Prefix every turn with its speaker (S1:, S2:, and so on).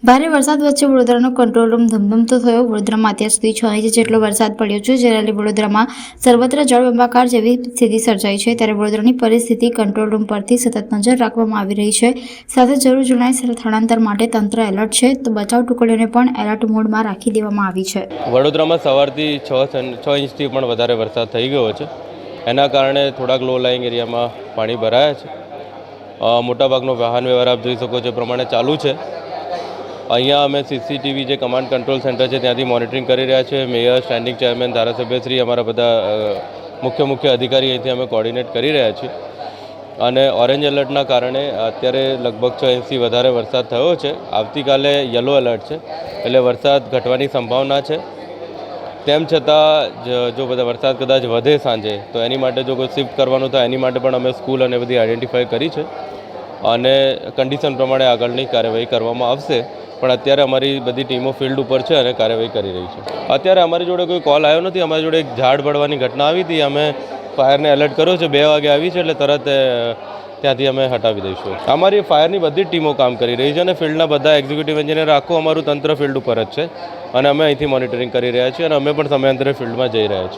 S1: ભારે વરસાદ વચ્ચે વડોદરાનો કંટ્રોલ રૂમ ધમધમતો થયો। વડોદરામાં અત્યાર સુધી 6 ઇંચ જેટલો વરસાદ પડ્યો છે, જેને લઈને વડોદરામાં સર્વત્ર જળબંબાકાર જેવી સ્થિતિ સર્જાઈ છે। ત્યારે વડોદરાની પરિસ્થિતિ કંટ્રોલ રૂમ પરથી સતત નજર રાખવામાં આવી રહી છે। સાથે જરૂર જણાય સ્થળાંતર માટે તંત્ર એલર્ટ છે, તો બચાવ ટુકડીઓને પણ એલર્ટ મોડમાં રાખી દેવામાં આવી છે।
S2: વડોદરામાં સવારથી 6 ઇંચથી પણ વધારે વરસાદ થઈ ગયો છે। એના કારણે થોડાક લો લાઇંગ એરિયામાં પાણી ભરાયા છે। મોટાભાગનો વાહન વ્યવહાર આપ જોઈ શકો છો એ પ્રમાણે ચાલુ છે। અહીંયા અમે સીસીટીવી જે કમાન્ડ કંટ્રોલ સેન્ટર છે ત્યાંથી મોનિટરિંગ કરી રહ્યા છે। મેયર, સ્ટેન્ડિંગ ચેરમેન, ધારાસભ્યશ્રી, અમારા બધા મુખ્ય અધિકારી અહીંથી અમે કોર્ડિનેટ કરી રહ્યા છીએ। અને ઓરેન્જ એલર્ટના કારણે અત્યારે લગભગ 6 ઇંચથી વધારે વરસાદ થયો છે। આવતીકાલે યલો એલર્ટ છે, એટલે વરસાદ ઘટવાની સંભાવના છે। તેમ છતાં જો બધા વરસાદ કદાચ વધે સાંજે, તો એની માટે જો કોઈ શિફ્ટ કરવાનું થાય એની માટે પણ અમે સ્કૂલ અને બધી આઈડેન્ટિફાઈ કરી છે અને કન્ડિશન પ્રમાણે આગળની કાર્યવાહી કરવામાં આવશે। પણ અત્યારે અમારી બધી ટીમો ફિલ્ડ ઉપર છે અને કાર્યવાહી કરી રહી છે। અત્યારે અમારી જોડે કોઈ કોલ આવ્યો નથી। અમારી જોડે એક ઝાડ પડવાની ઘટના આવી હતી, અમે ફાયરને એલર્ટ કર્યો છે। 2 વાગે આવી છે, એટલે તરત ત્યાંથી અમે હટાવી દઈશું। અમારી ફાયરની બધી જ ટીમો કામ કરી રહી છે અને ફિલ્ડના બધા એક્ઝિક્યુટિવ એન્જિનિયર, આખું અમારું તંત્ર ફિલ્ડ ઉપર જ છે અને અમે અહીંથી મોનિટરિંગ કરી રહ્યા છીએ અને અમે પણ સમયાંતરે ફિલ્ડમાં જઈ રહ્યા છીએ।